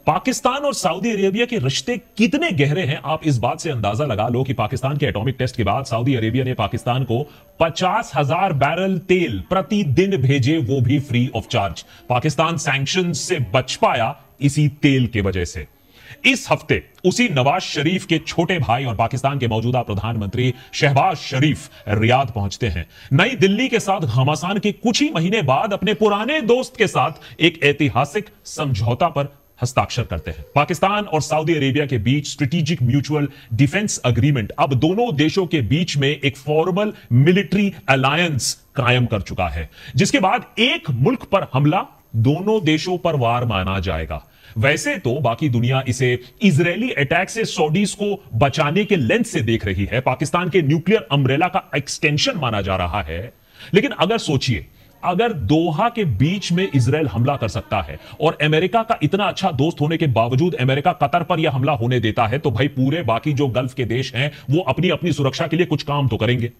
पाकिस्तान और Saudi Arabia के रिश्ते कितने गहरे हैं, आप इस बात से अंदाजा लगा लो कि पाकिस्तान के एटॉमिक टेस्ट के बाद सऊदी अरेबिया ने पाकिस्तान को 50,000 बैरल तेल प्रतिदिन भेजे, वो भी free of charge. Pakistan sanction से बच पाया इसी तेल की वजह से। इस हफ्ते उसी नवाज शरीफ के छोटे भाई और पाकिस्तान के मौजूदा प्रधानमंत्री शहबाज शरीफ रियाद पहुंचते हैं। नई दिल्ली के साथ घमासान के कुछ ही महीने बाद अपने पुराने दोस्त के साथ एक ऐतिहासिक समझौता पर हस्ताक्षर करते हैं। पाकिस्तान और सऊदी अरेबिया के बीच स्ट्रेटेजिक म्यूचुअल डिफेंस एग्रीमेंट अब दोनों देशों के बीच में एक फॉर्मल मिलिट्री अलायंस कायम कर चुका है, जिसके बाद एक मुल्क पर हमला दोनों देशों पर वार माना जाएगा। वैसे तो बाकी दुनिया इसे इजरायली अटैक से सऊदीज को बचाने के लेंस से देख रही है, पाकिस्तान के न्यूक्लियर अम्ब्रेला का एक्सटेंशन माना जा रहा है। लेकिन अगर सोचिए, अगर दोहा के बीच में इजरायल हमला कर सकता है और अमेरिका का इतना अच्छा दोस्त होने के बावजूद अमेरिका कतर पर यह हमला होने देता है, तो भाई पूरे बाकी जो गल्फ के देश हैं वो अपनी अपनी सुरक्षा के लिए कुछ काम तो करेंगे।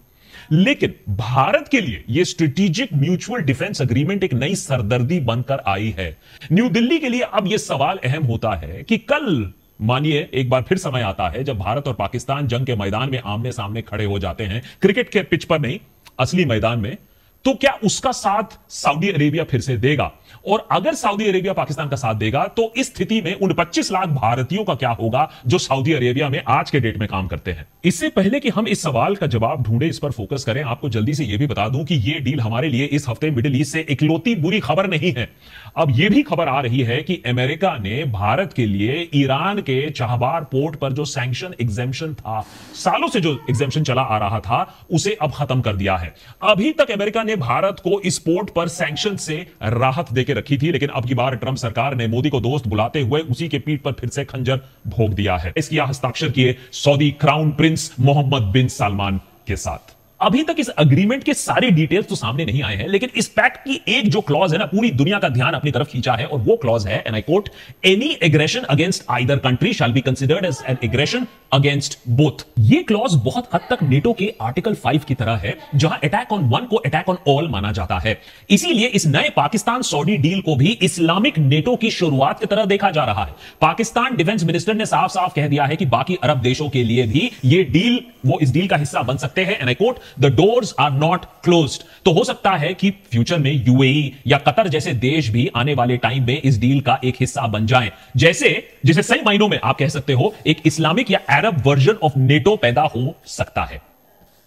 लेकिन भारत के लिए यह स्ट्रेटेजिक म्यूचुअल डिफेंस एग्रीमेंट एक नई सरदर्दी बनकर आई है। न्यू दिल्ली के लिए अब यह सवाल अहम होता है कि कल मानिए एक बार फिर समय आता है जब भारत और पाकिस्तान जंग के मैदान में आमने सामने खड़े हो जाते हैं, क्रिकेट के पिच पर नहीं, असली मैदान में, तो क्या उसका साथ सऊदी अरेबिया फिर से देगा? और अगर सऊदी अरेबिया पाकिस्तान का साथ देगा तो इस स्थिति में उन 25 लाख भारतीयों का क्या होगा जो सऊदी अरेबिया में आज के डेट में काम करते हैं। इससे पहले कि हम इस सवाल का जवाब ढूंढे, इस पर फोकस करें, आपको जल्दी से यह भी बता दूं कि यह डील हमारे लिए इस हफ्ते मिडिल ईस्ट से इकलौती बुरी खबर नहीं है। अब यह भी खबर आ रही है कि अमेरिका ने भारत के लिए ईरान के चाहबार पोर्ट पर जो सैंक्शन एग्जेम्पशन था, सालों से जो एग्जेम्पशन चला आ रहा था, उसे अब खत्म कर दिया है। अभी तक अमेरिका ने भारत को इस पोर्ट पर सैंक्शन से राहत देकर रखी थी, लेकिन अब की बार ट्रंप सरकार ने मोदी को दोस्त बुलाते हुए उसी के पीठ पर फिर से खंजर भोंक दिया है। इसकी हस्ताक्षर किए सऊदी क्राउन प्रिंस मोहम्मद बिन सलमान के साथ। अभी तक इस एग्रीमेंट के सारे डिटेल्स तो सामने नहीं आए हैं, लेकिन इस पैक्ट की एक जो क्लॉज है ना, पूरी दुनिया का ध्यान अपनी तरफ खींचा है, और वो क्लॉज है, and I quote, any aggression against either country shall be considered as an aggression against both. ये क्लॉज बहुत हद तक नेटो के आर्टिकल 5 की तरह है, जहां अटैक ऑन वन को अटैक ऑन ऑल माना जाता है। इसीलिए इस नए पाकिस्तान सऊदी डील को भी इस्लामिक नेटो की शुरुआत की तरह देखा जा रहा है। पाकिस्तान डिफेंस मिनिस्टर ने साफ साफ कह दिया है कि बाकी अरब देशों के लिए भी ये डील, वो इस डील का हिस्सा बन सकते हैं, and I quote, the doors are not closed. तो हो सकता है कि फ्यूचर में यूएई या कतर जैसे देश भी आने वाले टाइम में इस डील का एक हिस्सा बन जाएं, जैसे सही मायनों में आप कह सकते हो एक इस्लामिक या अरब वर्जन ऑफ नेटो पैदा हो सकता है।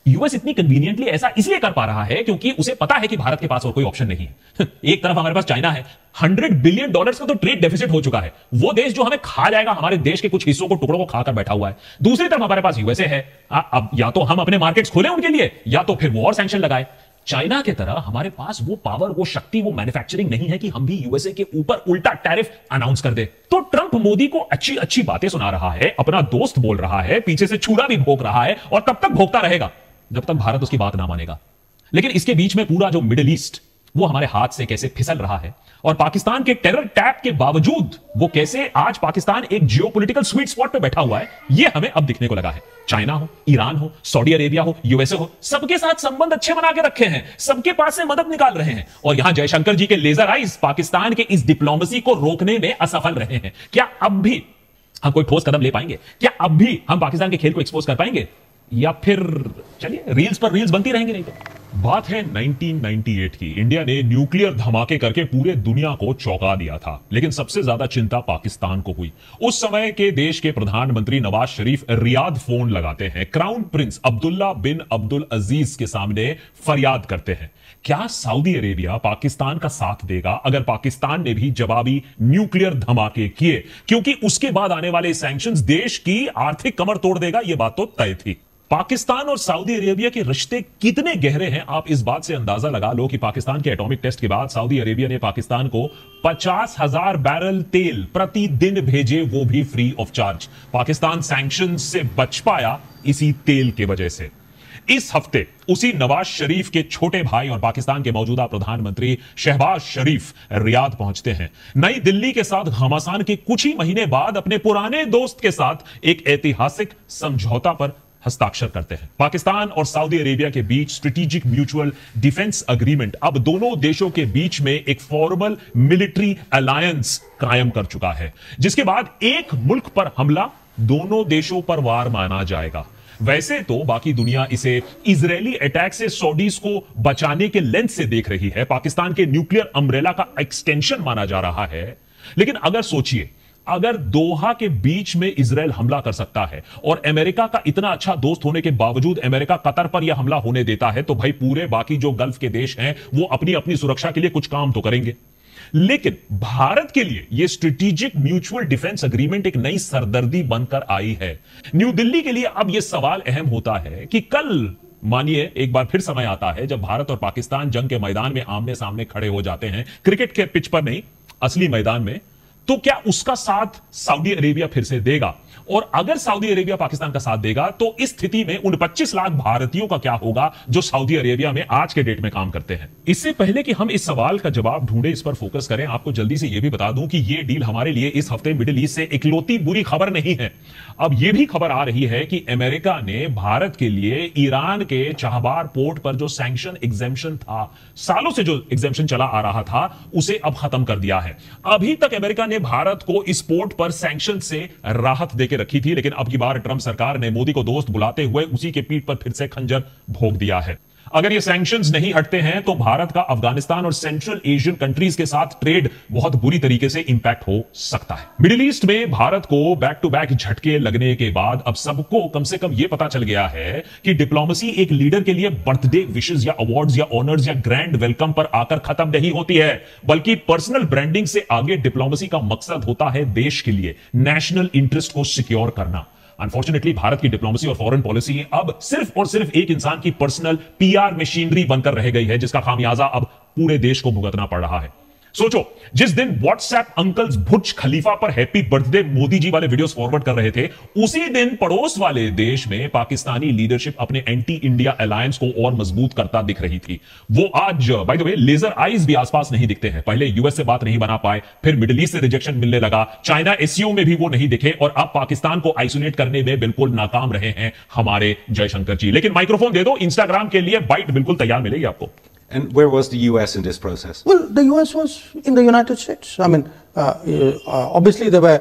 यूएस इतनी कन्वीनियंटली ऐसा इसलिए कर पा रहा है क्योंकि उसे पता है कि भारत के पास और कोई ऑप्शन नहीं है। एक तरफ हमारे पास चाइना है, $100 बिलियन का तो ट्रेड डेफिसिट हो चुका है, वो देश जो हमें खा जाएगा, हमारे देश के कुछ हिस्सों को, टुकड़ों को खाकर बैठा हुआ है। दूसरी तरफ हमारे पास यूएसए है। अब या तो हम अपने मार्केट्स खोलें उनके लिए, या तो फिर वो और सैंक्शन लगाए। चाइना की तरह हमारे पास वो पावर, वो शक्ति, वो मैन्युफैक्चरिंग नहीं है कि हम भी यूएसए के ऊपर उल्टा टैरिफ अनाउंस कर दे। तो ट्रंप मोदी को अच्छी अच्छी बातें सुना रहा है, अपना दोस्त बोल रहा है, पीछे से छुरा भी भोंक रहा है, और तब तक भोंकता रहेगा जब तक भारत उसकी बात ना मानेगा। लेकिन इसके बीच में पूरा जो मिडिल ईस्ट, वो हमारे हाथ से कैसे फिसल रहा है, और पाकिस्तान के टेरर टैप के बावजूद वो कैसे आज पाकिस्तान एक जियोपॉलिटिकल स्वीट स्पॉट पे बैठा हुआ है, ये हमें अब दिखने को लगा है। चाइना हो, ईरान हो, सऊदी अरेबिया हो, यूएसए हो, सबके साथ संबंध अच्छे बना के रखे हैं, सबके पास से मदद निकाल रहे हैं, और यहां जयशंकर जी के लेजर आइज पाकिस्तान के इस डिप्लोमेसी को रोकने में असफल रहे हैं। क्या अब भी हम कोई ठोस कदम ले पाएंगे? क्या अब भी हम पाकिस्तान के खेल को एक्सपोज कर पाएंगे, या फिर चलिए रील्स पर रील्स बनती रहेंगी? नहीं तो बात है 1998 की। इंडिया ने न्यूक्लियर धमाके करके पूरे दुनिया को चौंका दिया था, लेकिन सबसे ज्यादा चिंता पाकिस्तान को हुई। उस समय के देश के प्रधानमंत्री नवाज शरीफ रियाद फोन लगाते हैं, क्राउन प्रिंस अब्दुल्ला बिन अब्दुल अजीज के सामने फरियाद करते हैं, क्या सऊदी अरेबिया पाकिस्तान का साथ देगा अगर पाकिस्तान ने भी जवाबी न्यूक्लियर धमाके किए? क्योंकि उसके बाद आने वाले सैंक्शंस देश की आर्थिक कमर तोड़ देगा, यह बात तो तय थी। पाकिस्तान और सऊदी अरेबिया के रिश्ते कितने गहरे हैं, आप इस बात से अंदाजा लगा लो कि पाकिस्तान के एटॉमिक टेस्ट के बाद सऊदी अरेबिया ने पाकिस्तान को 50,000 बैरल तेल प्रतिदिन भेजे, वो भी free of charge. Pakistan sanction से बच पाया इसी तेल की वजह से। इस हफ्ते उसी नवाज शरीफ के छोटे भाई और पाकिस्तान के मौजूदा प्रधानमंत्री शहबाज शरीफ रियाद पहुंचते हैं। नई दिल्ली के साथ घमासान के कुछ ही महीने बाद अपने पुराने दोस्त के साथ एक ऐतिहासिक समझौता पर हस्ताक्षर करते हैं। पाकिस्तान और सऊदी अरेबिया के बीच स्ट्रेटेजिक म्यूचुअल डिफेंस एग्रीमेंट अब दोनों देशों के बीच में एक फॉर्मल मिलिट्री अलायंस कायम कर चुका है, जिसके बाद एक मुल्क पर हमला दोनों देशों पर वार माना जाएगा। वैसे तो बाकी दुनिया इसे इजरायली अटैक से सऊदीज को बचाने के लेंस से देख रही है, पाकिस्तान के न्यूक्लियर अम्ब्रेला का एक्सटेंशन माना जा रहा है। लेकिन अगर सोचिए, अगर दोहा के बीच में इजरायल हमला कर सकता है और अमेरिका का इतना अच्छा दोस्त होने के बावजूद अमेरिका कतर पर यह हमला होने देता है, तो भाई पूरे बाकी जो गल्फ के देश हैं वो अपनी अपनी सुरक्षा के लिए कुछ काम तो करेंगे। लेकिन भारत के लिए यह स्ट्रेटेजिक म्यूचुअल डिफेंस एग्रीमेंट एक नई सरदर्दी बनकर आई है। न्यू दिल्ली के लिए अब यह सवाल अहम होता है कि कल मानिए एक बार फिर समय आता है जब भारत और पाकिस्तान जंग के मैदान में आमने सामने खड़े हो जाते हैं, क्रिकेट के पिच पर नहीं, असली मैदान में, तो क्या उसका साथ सऊदी अरेबिया फिर से देगा? और अगर सऊदी अरेबिया पाकिस्तान का साथ देगा तो इस स्थिति में उन 25 लाख भारतीयों का क्या होगा जो सऊदी अरेबिया में आज के डेट में काम करते हैं? इससे पहले कि हम इस सवाल का जवाब ढूंढे, इस पर फोकस करें, आपको जल्दी से यह भी बता दूं कि यह डील हमारे लिए इस हफ्ते मिडिल ईस्ट से इकलौती बुरी खबर नहीं है। अब यह भी खबर आ रही है कि अमेरिका ने भारत के लिए ईरान के चाहबार पोर्ट पर जो सैंक्शन एग्जेम्पशन था, सालों से जो एग्जेम्पशन चला आ रहा था, उसे अब खत्म कर दिया है। अभी तक अमेरिका ने भारत को इस पोर्ट पर सैंक्शन से राहत देकर रखी थी, लेकिन अब की बार ट्रंप सरकार ने मोदी को दोस्त बुलाते हुए उसी के पीठ पर फिर से खंजर भोंक दिया है। अगर ये सैंक्शंस नहीं हटते हैं तो भारत का अफगानिस्तान और सेंट्रल एशियन कंट्रीज के साथ ट्रेड बहुत बुरी तरीके से इंपैक्ट हो सकता है। मिडिल ईस्ट में भारत को बैक टू बैक झटके लगने के बाद अब सबको कम से कम यह पता चल गया है कि डिप्लोमेसी एक लीडर के लिए बर्थडे विशेस या अवार्ड्स या ऑनर्स या ग्रैंड वेलकम पर आकर खत्म नहीं होती है, बल्कि पर्सनल ब्रांडिंग से आगे डिप्लोमेसी का मकसद होता है देश के लिए नेशनल इंटरेस्ट को सिक्योर करना। अनफॉर्चुनेटली भारत की डिप्लोमेसी और फॉरेन पॉलिसी अब सिर्फ और सिर्फ एक इंसान की पर्सनल पीआर मशीनरी बनकर रह गई है, जिसका खामियाजा अब पूरे देश को भुगतना पड़ रहा है। सोचो, जिस दिन व्हाट्सएप अंकल्स बुर्ज खलीफा पर हैप्पी बर्थडे मोदी जी वाले वीडियोस फॉरवर्ड कर रहे थे, उसी दिन पड़ोस वाले देश में पाकिस्तानी लीडरशिप अपने एंटी इंडिया अलायंस को और मजबूत करता दिख रही थी। वो आज by the way laser eyes भी आसपास नहीं दिखते हैं। पहले यूएस से बात नहीं बना पाए, फिर मिडिल ईस्ट से रिजेक्शन मिलने लगा, चाइना एससीओ में भी वो नहीं दिखे, और अब पाकिस्तान को आइसोलेट करने में बिल्कुल नाकाम रहे हैं हमारे जयशंकर जी। लेकिन माइक्रोफोन दे दो, इंस्टाग्राम के लिए बाइट बिल्कुल तैयार मिलेगी आपको। And where was the US in this process? Well, the US was in the United States. I mean, obviously there were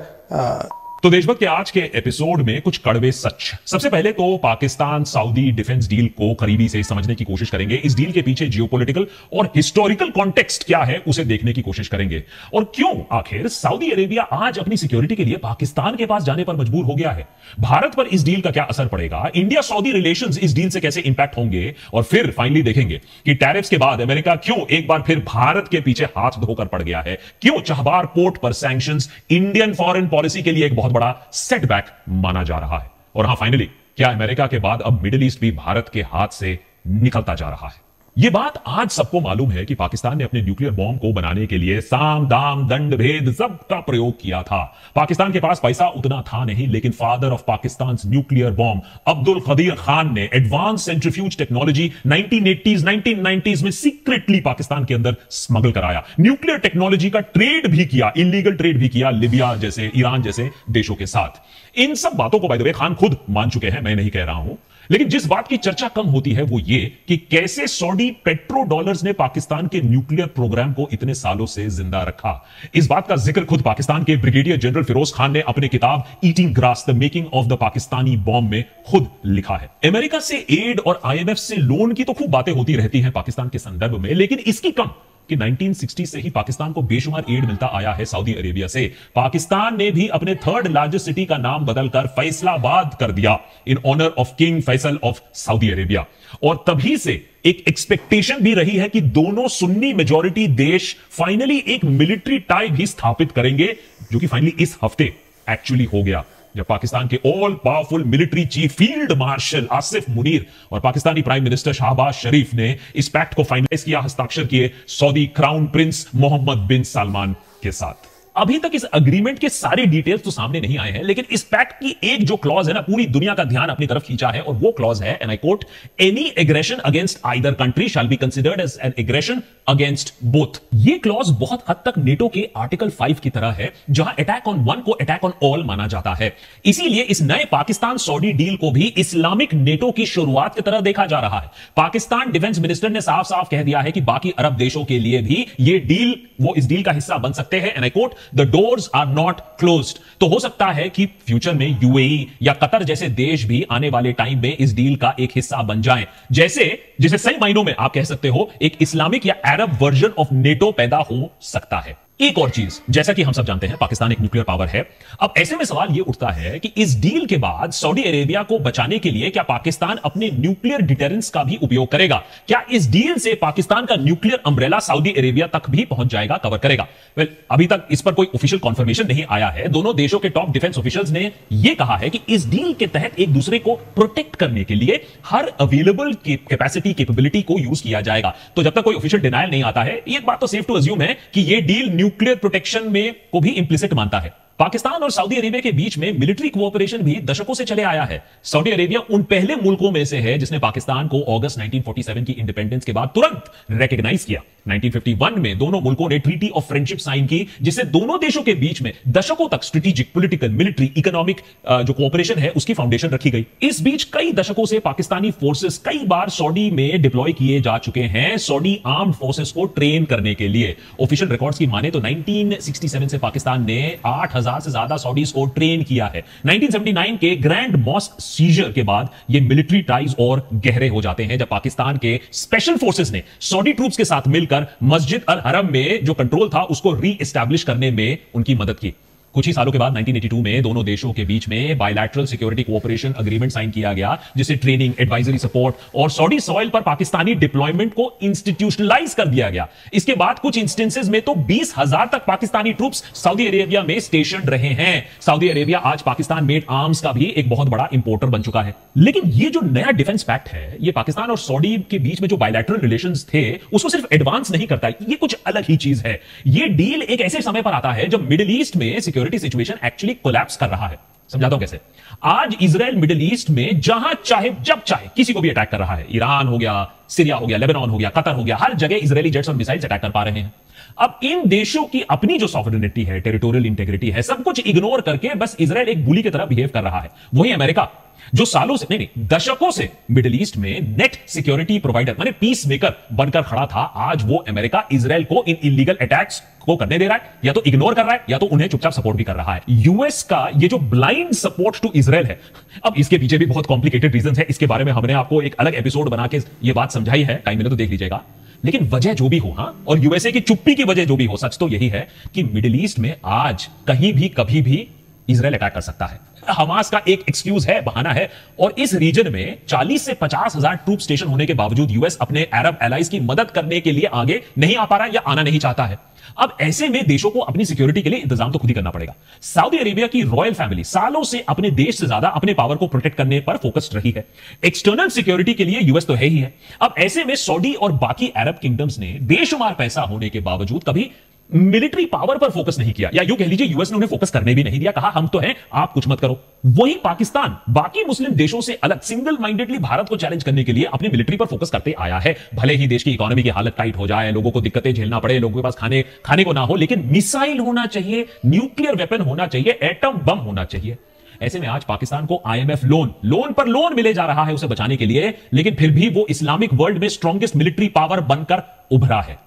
तो देशभक्त के आज के एपिसोड में कुछ कड़वे सच। सबसे पहले तो पाकिस्तान सऊदी डिफेंस डील को करीबी से समझने की कोशिश करेंगे। इस डील के पीछे जियोपॉलिटिकल और हिस्टोरिकल कॉन्टेक्स्ट क्या है उसे देखने की कोशिश करेंगे, और क्यों आखिर सऊदी अरेबिया आज अपनी सिक्योरिटी के लिए पाकिस्तान के पास जाने पर मजबूर हो गया है। भारत पर इस डील का क्या असर पड़ेगा, इंडिया सऊदी रिलेशंस इस डील से कैसे इंपैक्ट होंगे, और फिर फाइनली देखेंगे कि टैरिफ्स के बाद अमेरिका क्यों एक बार फिर भारत के पीछे हाथ धोकर पड़ गया है, क्यों चाहबार पोर्ट पर सैंक्शंस इंडियन फॉरेन पॉलिसी के लिए एक बहुत बड़ा सेटबैक माना जा रहा है। और हां, फाइनली क्या अमेरिका के बाद अब मिडिल ईस्ट भी भारत के हाथ से निकलता जा रहा है। यह बात आज सबको मालूम है कि पाकिस्तान ने अपने न्यूक्लियर बॉम्ब को बनाने के लिए साम दाम दंड भेद सबका प्रयोग किया था। पाकिस्तान के पास पैसा उतना था नहीं, लेकिन father of Pakistan nuclear bomb Abdul Qadeer Khan ने advance centrifuge technology 1980s 1990s में सीक्रेटली पाकिस्तान के अंदर स्मगल कराया। न्यूक्लियर टेक्नोलॉजी का ट्रेड भी किया, इलीगल ट्रेड भी किया लिबिया जैसे, ईरान जैसे देशों के साथ। इन सब बातों को बाय द वे खान खुद मान चुके हैं, मैं नहीं कह रहा हूं। लेकिन जिस बात की चर्चा कम होती है वो ये कि कैसे सऊदी पेट्रो डॉलर्स ने पाकिस्तान के न्यूक्लियर प्रोग्राम को इतने सालों से जिंदा रखा। इस बात का जिक्र खुद पाकिस्तान के ब्रिगेडियर जनरल फिरोज खान ने अपने किताब eating grass the making of the Pakistani bomb में खुद लिखा है। अमेरिका से एड और आईएमएफ से लोन की तो खूब बातें होती रहती हैं पाकिस्तान के संदर्भ में, लेकिन इसकी कम कि 1960 से ही पाकिस्तान को बेशुमार एड मिलता आया है सऊदी अरेबिया से। पाकिस्तान ने भी अपने थर्ड लार्जेस्ट सिटी का नाम बदलकर फैसलाबाद कर दिया in honour of King Faisal of Saudi Arabia. और तभी से एक एक्सपेक्टेशन भी रही है कि दोनों सुन्नी मेजॉरिटी देश फाइनली एक मिलिट्री टाई भी स्थापित करेंगे, जो कि फाइनली इस हफ्ते एक्चुअली हो गया, जब पाकिस्तान के all powerful military chief field marshal Asif Munir और पाकिस्तानी प्राइम मिनिस्टर शहबाज शरीफ ने इस पैक्ट को फाइनलाइज किया, हस्ताक्षर किए सऊदी क्राउन प्रिंस मोहम्मद बिन सलमान के साथ। अभी तक इस अग्रीमेंट के सारे डिटेल्स तो सामने नहीं आए हैं, लेकिन इस पैक्ट की एक जो क्लॉज है ना, पूरी दुनिया का ध्यान अपनी तरफ खींचा है, और वो क्लॉज है, and I quote, any aggression against either country shall be considered as an aggression against both. ये क्लॉज बहुत हद तक नेटो के आर्टिकल 5 की तरह है, जहां अटैक ऑन वन को अटैक ऑन ऑल माना जाता है। इसीलिए इस नए पाकिस्तान सऊदी डील को भी इस्लामिक नेटो की शुरुआत की तरह देखा जा रहा है। पाकिस्तान डिफेंस मिनिस्टर ने साफ साफ कह दिया है कि बाकी अरब देशों के लिए भी ये डील, वो इस डील का हिस्सा बन सकते हैं, and I quote, the doors are not closed. तो हो सकता है कि फ्यूचर में यूएई या कतर जैसे देश भी आने वाले टाइम में इस डील का एक हिस्सा बन जाएं, जिसे सही मायनों में आप कह सकते हो एक इस्लामिक या अरब वर्जन ऑफ नेटो पैदा हो सकता है। एक और चीज, जैसा कि हम सब जानते हैं पाकिस्तान एक न्यूक्लियर पावर है। अब ऐसे में सवाल यह उठता है कि इस डील के बाद सऊदी अरेबिया को बचाने के लिए क्या पाकिस्तान अपने न्यूक्लियर डिटरेंस का भी उपयोग करेगा? क्या इस डील से पाकिस्तान का न्यूक्लियर अम्ब्रेला सऊदी अरेबिया तक भी पहुंच जाएगा, कवर करेगा? वेल, अभी तक इस पर कोई ऑफिशियल कंफर्मेशन नहीं आया है। दोनों देशों के टॉप डिफेंस ऑफिशियल्स ने यह कहा है कि इस डील के तहत एक दूसरे को प्रोटेक्ट करने के लिए हर अवेलेबल कैपेसिटी, कैपेबिलिटी को यूज किया जाएगा। तो जब तक कोई ऑफिशियल डिनायल नहीं आता है, एक बात तो सेफ टू अज्यूम है कि यह डील न्यूक्लियर प्रोटेक्शन में को भी इंप्लिसिट मानता है। पाकिस्तान और सऊदी अरेबिया के बीच में मिलिट्री कोऑपरेशन भी दशकों से चले आया है। सऊदी अरेबिया उन पहले मुल्कों में से है जिसने पाकिस्तान को अगस्त 1947 की इंडिपेंडेंस के बाद तुरंत रिकॉग्नाइज किया। 1951 में दोनों मुल्कों ने ट्रीटी ऑफ फ्रेंडशिप साइन की, जिससे दोनों देशों के बीच में दशकों तक स्ट्रेटेजिक, पॉलिटिकल, मिलिट्री, इकोनॉमिक जो कोऑपरेशन है उसकी फाउंडेशन रखी गई। इस बीच कई दशकों से पाकिस्तानी फोर्सेस कई बार सऊदी में डिप्लॉय किए जा चुके हैं, सऊदी आर्म्ड फोर्सेस को ट्रेन करने के लिए। ऑफिशियल रिकॉर्ड्स की माने तो 1967 से पाकिस्तान ने 8000 से ज्यादा सऊदीज को ट्रेन किया है। 1979 के ग्रैंड मॉस्क सीजर के बाद ये मिलिट्री टाइज और गहरे हो जाते हैं, जब पाकिस्तान के स्पेशल फोर्सेस ने सऊदी ट्रूप्स के साथ मिलकर मस्जिद अल हरम में जो कंट्रोल था उसको री एस्टैब्लिश करने में उनकी मदद की। कुछ ही सालों के बाद 1982 में दोनों देशों के बीच में bilateral security cooperation agreement sign किया गया, जिसे ट्रेनिंग, एडवाइजरी सपोर्ट और सऊदी सॉइल पर पाकिस्तानी डिप्लॉयमेंट को इंस्टीट्यूशनलाइज कर दिया गया। इसके बाद कुछ इंस्टेंसेस में तो 20,000 तक पाकिस्तानी ट्रूप्स सऊदी अरेबिया में स्टेशन रहे हैं। सऊदी अरेबिया आज पाकिस्तान मेड आर्म्स का भी एक बहुत बड़ा इंपोर्टर बन चुका है। लेकिन ये जो नया डिफेंस पैक्ट है, ये पाकिस्तान और सऊदी के बीच में जो बायलैटरल रिलेशंस थे उसको सिर्फ एडवांस नहीं करता, ये कुछ अलग ही चीज है। ये डील एक ऐसे समय पर आता है जब मिडिल ईस्ट में सिक्योरिटी सिचुएशन एक्चुअली कोलैप्स कर रहा है। समझाता हूं कैसे। आज इजराइल मिडिल ईस्ट में जहां चाहे जब चाहे किसी को भी अटैक कर रहा है। ईरान हो गया, सीरिया हो गया, लेबनान हो गया, कतर हो गया, हर जगह इजरायली जेट्स और मिसाइल्स अटैक कर पा रहे हैं। अब इन देशों की अपनी जो सॉवरेनिटी है, टेरिटोरियल इंटेग्रिटी है, सब कुछ इग्नोर करके बस इजराइल एक बुली की तरह बिहेव कर रहा है। वही अमेरिका जो सालों से नहीं दशकों से मिडिल ईस्ट में नेट सिक्योरिटी प्रोवाइडर माने पीस मेकर बनकर खड़ा था, आज वो अमेरिका इजराइल को इन इलीगल अटैक्स को करने दे रहा है, या तो इग्नोर कर रहा है या तो उन्हें चुपचाप सपोर्ट भी कर रहा है। यूएस का ये जो ब्लाइंड सपोर्ट टू इजराइल है, अब इसके पीछे भी बहुत कॉम्प्लिकेटेड रीजंस है। इसके बारे में हमने आपको एक अलग एपिसोड बना के ये बात समझाई है, टाइम मिले तो देख लीजिएगा। लेकिन वजह जो भी हो, हां, और यूएसए की चुप्पी की वजह जो भी हो, सच तो यही है कि मिडिल ईस्ट में आज कहीं भी कभी भी इजराइल अटैक कर सकता है। हमास का एक एक्सक्यूज है, बहाना है, और इस रीजन में 40 से 50,000 ट्रूप स्टेशन होने के बावजूद यूएस अपने अरब एलाइज की मदद करने के लिए आगे नहीं आ पा रहा है या आना नहीं चाहता है। अब ऐसे में देशों को अपनी सिक्योरिटी के लिए इंतजाम तो खुद ही करना पड़ेगा। सऊदी अरेबिया की रॉयल फैमिली सालों से अपने देश से ज्यादा अपने पावर को प्रोटेक्ट करने पर फोकस्ड रही है। एक्सटर्नल सिक्योरिटी के लिए यूएस तो है ही है। अब ऐसे में सऊदी और बाकी अरब किंगडम्स ने बेशुमार पैसा होने के बावजूद कभी मिलिट्री पावर पर फोकस नहीं किया, या यूं कह लीजिए यूएस ने उन्हें फोकस करने भी नहीं दिया, कहा हम तो हैं, आप कुछ मत करो। वहीं पाकिस्तान बाकी मुस्लिम देशों से अलग सिंगल माइंडेडली भारत को चैलेंज करने के लिए अपनी मिलिट्री पर फोकस करते आया है। भले ही देश की इकोनॉमी की हालत टाइट हो जाए, लोगों को दिक्कतें झेलना पड़े, लोगों के पास खाने को ना हो, लेकिन मिसाइल होना चाहिए, न्यूक्लियर वेपन होना चाहिए, एटम बम होना चाहिए। ऐसे में आज पाकिस्तान को आईएमएफ लोन पर लोन मिले जा रहा है उसे बचाने के लिए, लेकिन फिर भी वो इस्लामिक वर्ल्ड में स्ट्रॉन्गेस्ट मिलिट्री पावर बनकर उभरा है।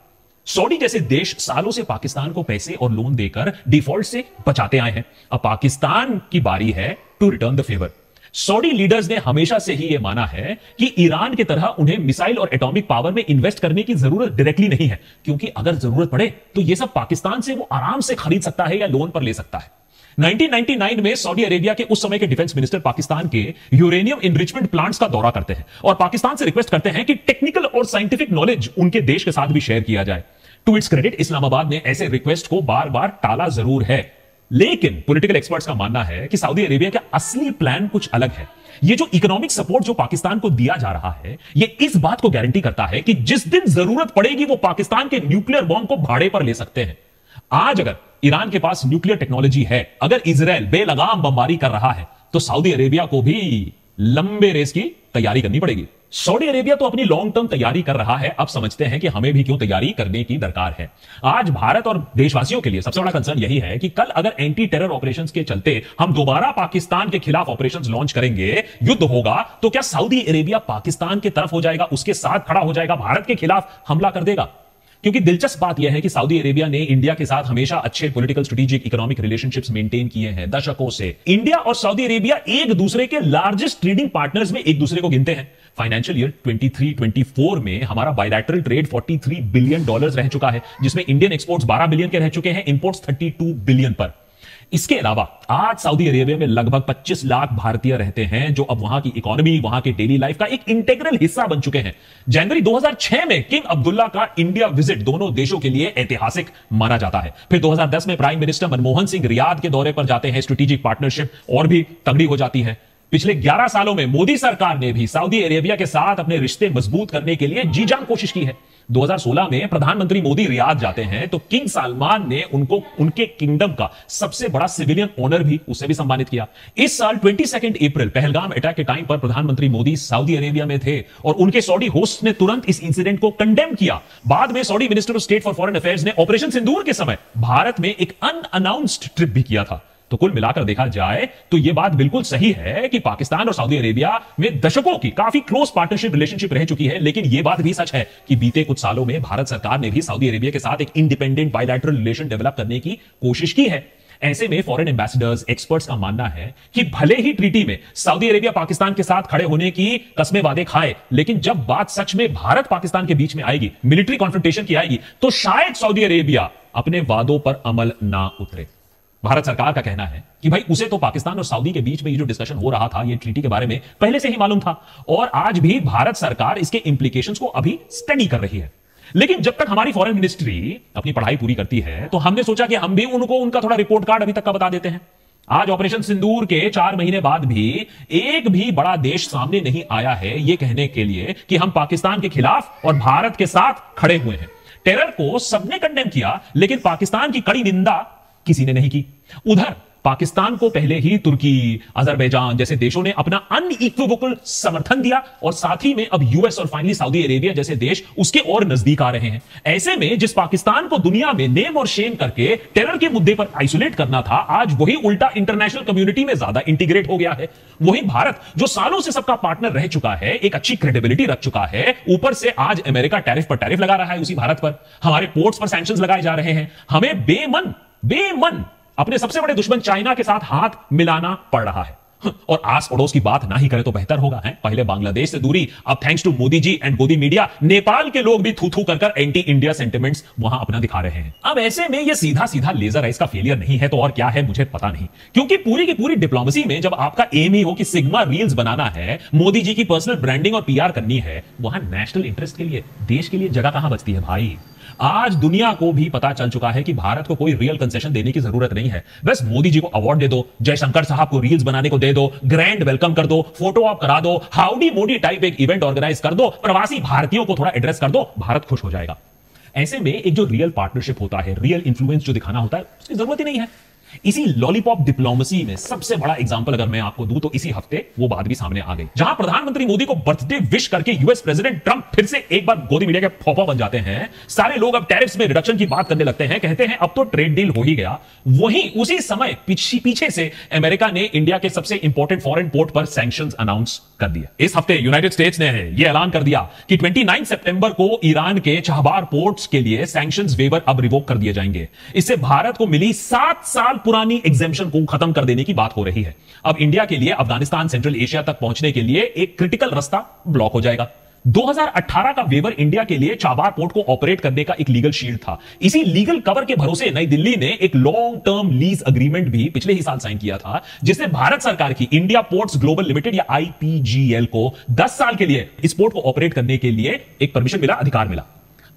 सऊदी जैसे देश सालों से पाकिस्तान को पैसे और लोन देकर डिफॉल्ट से बचाते आए हैं। अब पाकिस्तान की बारी है to return the favour. Saudi leaders ने हमेशा से ही यह माना है कि ईरान की तरह उन्हें मिसाइल और एटॉमिक पावर में इन्वेस्ट करने की जरूरत डायरेक्टली नहीं है, क्योंकि अगर जरूरत पड़े तो यह सब पाकिस्तान से वो आराम से खरीद सकता है या लोन पर ले सकता है। 1999 में सऊदी अरेबिया के उस समय के डिफेंस मिनिस्टर पाकिस्तान के यूरेनियम इनरिचमेंट प्लांट्स का दौरा करते हैं और पाकिस्तान से रिक्वेस्ट करते हैं कि टेक्निकल और साइंटिफिक नॉलेज उनके देश के साथ भी शेयर किया जाए। टू इट्स क्रेडिट, इस्लामाबाद ने ऐसे रिक्वेस्ट को बार बार टाला जरूर है, लेकिन पॉलिटिकल एक्सपर्ट्स का मानना है कि सऊदी अरेबिया का असली प्लान कुछ अलग है। ये जो इकोनॉमिक सपोर्ट जो पाकिस्तान को दिया जा रहा है, ये इस बात को गारंटी करता है कि जिस दिन जरूरत पड़ेगी वो पाकिस्तान के न्यूक्लियर बॉम्ब को भाड़े पर ले सकते हैं। आज अगर ईरान के पास न्यूक्लियर टेक्नोलॉजी है, अगर इजराइल बेलगाम बमबारी कर रहा है, तो सऊदी अरेबिया को भी लंबे रेस की तैयारी करनी पड़ेगी। सऊदी अरेबिया तो अपनी लॉन्ग टर्म तैयारी कर रहा है, अब समझते हैं कि हमें भी क्यों तैयारी करने की दरकार है। आज भारत और देशवासियों के लिए सबसे बड़ा कंसर्न यही है कि कल अगर एंटी टेरर ऑपरेशंस के चलते हम दोबारा पाकिस्तान के खिलाफ ऑपरेशंस लॉन्च करेंगे, युद्ध होगा, तो क्या सऊदी अरेबिया पाकिस्तान की तरफ हो जाएगा, उसके साथ खड़ा हो जाएगा, भारत के खिलाफ हमला कर देगा? क्योंकि दिलचस्प बात यह है कि सऊदी अरेबिया ने इंडिया के साथ हमेशा अच्छे political, strategic, economic relationships maintain किए हैं दशकों से। इंडिया और सऊदी अरेबिया एक दूसरे के लार्जेस्ट ट्रेडिंग पार्टनर्स में एक दूसरे को गिनते हैं। फाइनेंशियल ईयर 23-24 में हमारा बायलैटरल ट्रेड $43 बिलियन रह चुका है, जिसमें इंडियन एक्सपोर्ट्स 12 बिलियन के रह चुके हैं, इंपोर्ट्स 32 बिलियन पर। इसके अलावा आज सऊदी अरेबिया में लगभग 25 लाख भारतीय रहते हैं, जो अब वहां की इकोनॉमी, वहां के डेली लाइफ का एक इंटीग्रल हिस्सा बन चुके हैं। जनवरी 2006 में किंग अब्दुल्ला का इंडिया विजिट दोनों देशों के लिए ऐतिहासिक माना जाता है। फिर 2010 में prime minister Manmohan Singh Riyadh के दौरे पर जाते हैं, स्ट्रेटेजिक पार्टनरशिप और भी तगड़ी हो जाती है। पिछले 11 सालों में मोदी सरकार ने भी सऊदी अरेबिया के साथ अपने रिश्ते मजबूत करने के लिए जी जान कोशिश की है। 2016 में प्रधानमंत्री मोदी रियाद जाते हैं तो किंग सलमान ने उनको उनके किंगडम का सबसे बड़ा सिविलियन ऑनर भी, उसे भी सम्मानित किया। इस साल 22 अप्रैल पहलगाम अटैक के टाइम पर प्रधानमंत्री मोदी सऊदी अरेबिया में थे और उनके सऊदी होस्ट ने तुरंत इस इंसिडेंट को कंडेम किया। बाद में Saudi minister of state for foreign affairs ने ऑपरेशन सिंदूर के समय भारत में एक अनअनाउंस्ड ट्रिप भी किया था। तो कुल मिलाकर देखा जाए तो यह बात बिल्कुल सही है कि पाकिस्तान और सऊदी अरेबिया में दशकों की काफी क्लोज पार्टनरशिप रिलेशनशिप रह चुकी है, लेकिन यह बात भी सच है कि बीते कुछ सालों में भारत सरकार ने भी सऊदी अरेबिया के साथ एक इंडिपेंडेंट बायलैटरल रिलेशन डेवलप करने की कोशिश की है। ऐसे में फॉरेन एम्बेसडर्स, एक्सपर्ट्स का मानना है कि भले ही ट्रीटी में सऊदी अरेबिया पाकिस्तान के साथ खड़े होने की कस्में वादे खाए, लेकिन जब बात सच में भारत पाकिस्तान के बीच में आएगी, मिलिट्री कॉन्फ्रंटेशन की आएगी, तो शायद सऊदी अरेबिया अपने वादों पर अमल ना उतरे। भारत सरकार का कहना है कि भाई उसे तो पाकिस्तान और सऊदी के बीच में ये जो डिस्कशन हो रहा था, ये ट्रीटी के बारे में पहले से ही मालूम था और आज भी भारत सरकार इसके इंप्लीकेशंस को अभी स्टडी कर रही है। लेकिन जब तक हमारी फॉरेन मिनिस्ट्री अपनी पढ़ाई पूरी करती है, तो हमने सोचा कि हम भी उनको उनका थोड़ा रिपोर्ट कार्ड अभी तक का बता देते हैं। आज ऑपरेशन सिंदूर के 4 महीने बाद भी एक भी बड़ा देश सामने नहीं आया है ये कहने के लिए कि हम पाकिस्तान के खिलाफ और भारत के साथ खड़े हुए हैं। टेरर को सबने कंडेम किया, लेकिन पाकिस्तान की कड़ी निंदा किसी ने नहीं की। उधर पाकिस्तान को पहले ही तुर्की, अजरबैजान जैसे देशों ने अपना अनइक्विवोकल समर्थन दिया और साथ ही में अब यूएस और फाइनली सऊदी अरेबिया जैसे देश उसके और नजदीक आ रहे हैं। ऐसे में जिस पाकिस्तान को दुनिया में नेम और शेम करके टेरर के मुद्दे पर आइसोलेट करना था, आज वही उल्टा इंटरनेशनल कम्युनिटी में ज्यादा इंटीग्रेट हो गया है। वही भारत जो सालों से सबका पार्टनर रह चुका है, एक अच्छी क्रेडिबिलिटी रख चुका है, ऊपर से आज अमेरिका टैरिफ पर टैरिफ लगा रहा है उसी भारत पर। हमारे पोर्ट्स पर सैंक्शंस लगाए जा रहे हैं। हमें बेमन अपने सबसे बड़े दुश्मन चाइना के साथ हाथ मिलाना पड़ रहा है। और आस पड़ोस की बात ना ही करें तो बेहतर होगा है। पहले बांग्लादेश से दूरी, अब thanks to Modi ji and godi media, Nepal के लोग भी थू थू कर एंटी इंडिया सेंटिमेंट्स वहां अपना दिखा रहे हैं। अब ऐसे में ये सीधा सीधा लेजर राइस का फेलियर नहीं है तो और क्या है, मुझे पता नहीं। क्योंकि पूरी की पूरी डिप्लोमेसी में जब आपका एम ही हो कि सिग्मा रील्स बनाना है, मोदी जी की पर्सनल ब्रांडिंग और पीआर करनी है, वहां नेशनल इंटरेस्ट के लिए, देश के लिए जगह कहां बचती है भाई। आज दुनिया को भी पता चल चुका है कि भारत को कोई रियल कंसेशन देने की जरूरत नहीं है। बस मोदी जी को अवार्ड दे दो, जयशंकर साहब को रील्स बनाने को दे दो, ग्रैंड वेलकम कर दो, फोटो ऑप करा दो, हाउडी मोदी टाइप एक इवेंट ऑर्गेनाइज कर दो, प्रवासी भारतीयों को थोड़ा एड्रेस कर दो, भारत खुश हो जाएगा। ऐसे में एक जो रियल पार्टनरशिप होता है, रियल इंफ्लुएंस जो दिखाना होता है, उसकी जरूरत ही नहीं है। इसी लॉलीपॉप डिप्लोमेसी में सबसे बड़ा एग्जांपल अगर मैं आपको दूं तो इसी हफ्ते वो बात भी सामने आ गई, जहां प्रधानमंत्री मोदी को बर्थडे विश करके यूएस प्रेसिडेंट ट्रंप फिर से एक बार गोदी मीडिया के फौफा बन जाते हैं। सारे लोग अब टैरिफ्स में रिडक्शन की बात करने लगते हैं, कहते हैं अब तो ट्रेड डील हो ही गया। वहीं उसी समय पीछे से अमेरिका ने इंडिया के सबसे इंपॉर्टेंट फॉरेन पोर्ट पर सैंक्शंस अनाउंस कर दिया। इस हफ्ते यूनाइटेड स्टेट्स ने यह ऐलान कर दिया कि 29 सितंबर को ईरान के चाहबार पोर्ट्स के लिए सैंक्शंस वेवर अब रिवोक कर दिए जाएंगे। इससे भारत को मिली 7 साल पुरानी एग्जेम्पशन को खत्म कर देने की बात हो रही है। अब इंडिया के लिए अफगानिस्तान, सेंट्रल एशिया तक पहुंचने के लिए एक क्रिटिकल रास्ता ब्लॉक हो जाएगा। 2018 का वेवर इंडिया के लिए चाबार पोर्ट को ऑपरेट करने का एक लीगल शील्ड था। इसी लीगल कवर के भरोसे नई दिल्ली ने एक लॉन्ग टर्म लीज अग्रीमेंट भी पिछले ही साल साइन किया था, जिससे भारत सरकार की इंडिया पोर्ट्स ग्लोबल लिमिटेड या आईपीजीएल को 10 साल के लिए इस पोर्ट को ऑपरेट करने के लिए एक परमिशन मिला, अधिकार मिला।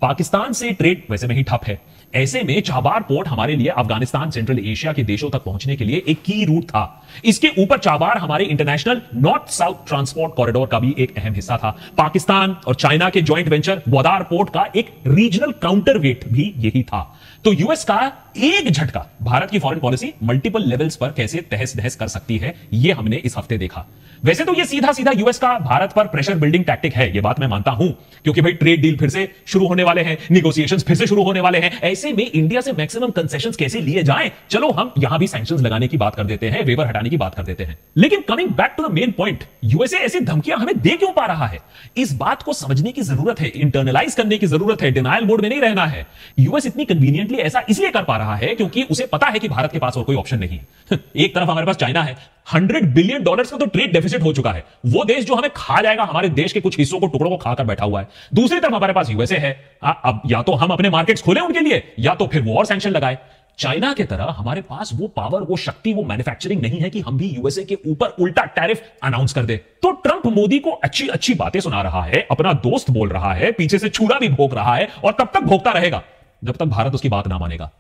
पाकिस्तान से ट्रेड वैसे में ही ठप है। ऐसे में चाबार पोर्ट हमारे लिए अफगानिस्तान, सेंट्रल एशिया के देशों तक पहुंचने के लिए एक की रूट था। इसके ऊपर चाबार हमारे international north south transport corridor का भी एक अहम हिस्सा था। पाकिस्तान और चाइना के जॉइंट वेंचर ग्वादार पोर्ट का एक रीजनल काउंटरवेट भी यही था। तो यूएस का एक झटका भारत की फॉरेन पॉलिसी मल्टीपल लेवल्स पर कैसे तहस नहस कर सकती है, यह हमने इस हफ्ते देखा। वैसे तो यह सीधा सीधा यूएस का भारत पर प्रेशर बिल्डिंग टैक्टिक है, यह बात मैं मानता हूं, क्योंकि भाई ट्रेड डील फिर से शुरू होने वाले हैं, निगोशिएशंस फिर से शुरू होने वाले हैं। ऐसे में इंडिया से मैक्सिमम कंसेशंस कैसे लिए जाएं, चलो हम यहां भी सैंक्शंस लगाने की बात कर देते हैं, वेवर हटाने की बात कर देते हैं। लेकिन coming back to the main point, USA ऐसी धमकियां हमें दे क्यों पा रहा है, इस बात को समझने की जरूरत है, इंटरनलाइज करने की जरूरत है, डिनायल मोड में नहीं रहना है। यूएस इतनी कन्वीनियंटली ऐसा इसलिए कर पा रहा है क्योंकि उसे पता है कि भारत के पास और कोई ऑप्शन नहीं है। एक तरफ हमारे पास चाइना है, $100 बिलियन का तो ट्रेड डेफिसिट हो चुका है, वो देश जो हमें खा जाएगा, हमारे देश के कुछ हिस्सों को, टुकड़ों को खाकर बैठा हुआ है। दूसरी तरफ हमारे पास यूएसए है, अब या तो हम अपने मार्केट्स खोलें उनके लिए, या तो फिर वो और सैंक्शन लगाए। चाइना के तरह हमारे पास वो पावर, वो शक्ति, वो मैन्युफैक्चरिंग नहीं है कि हम भी यूएसए के ऊपर उल्टा टैरिफ अनाउंस कर दे। तो ट्रंप मोदी को अच्छी अच्छी बातें सुना रहा है, अपना दोस्त बोल रहा है, पीछे से छुरा भी भोंक रहा है, और तब तक भोंकता रहेगा जब तक भारत उसकी बात ना मानेगा।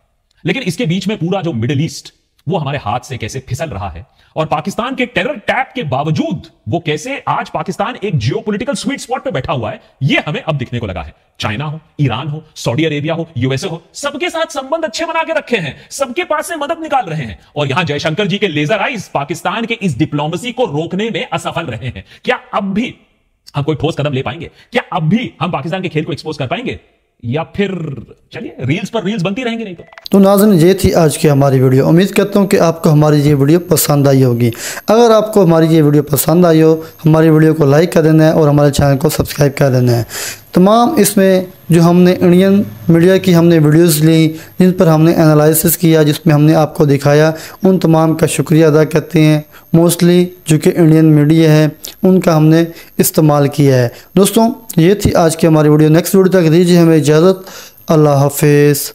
लेकिन इसके बीच में पूरा जो मिडिल ईस्ट, वो हमारे हाथ से कैसे फिसल रहा है, और पाकिस्तान के टेरर टैप के बावजूद वो कैसे आज पाकिस्तान एक जियोपॉलिटिकल स्वीट स्पॉट पे बैठा हुआ है, ये हमें अब दिखने को लगा है। चाइना हो, ईरान हो, सऊदी अरेबिया हो, यूएसए हो, सबके साथ संबंध अच्छे बना के रखे हैं, सबके पास से मदद निकाल रहे हैं, और यहां जयशंकर जी के लेजर आइज पाकिस्तान के इस डिप्लोमेसी को रोकने में असफल रहे हैं। क्या अब भी हम कोई ठोस कदम ले पाएंगे? क्या अब भी हम पाकिस्तान के खेल को एक्सपोज कर पाएंगे, या फिर चलिए रील्स पर रील्स बनती रहेंगी? नहीं तो नाज़रीन, ये थी आज की हमारी वीडियो। उम्मीद करता हूँ कि आपको हमारी ये वीडियो पसंद आई होगी। अगर आपको हमारी ये वीडियो पसंद आई हो, हमारी वीडियो को लाइक कर देना है और हमारे चैनल को सब्सक्राइब कर देना है। तमाम इसमें जो हमने इंडियन मीडिया की हमने वीडियोस ली, जिन पर हमने एनालिसिस किया, जिसमें हमने आपको दिखाया, उन तमाम का शुक्रिया अदा करते हैं। मोस्टली जो कि इंडियन मीडिया है, उनका हमने इस्तेमाल किया है। दोस्तों, ये थी आज की हमारी वीडियो। नेक्स्ट वीडियो तक दीजिए हमें इजाज़त। अल्लाह हाफिज़।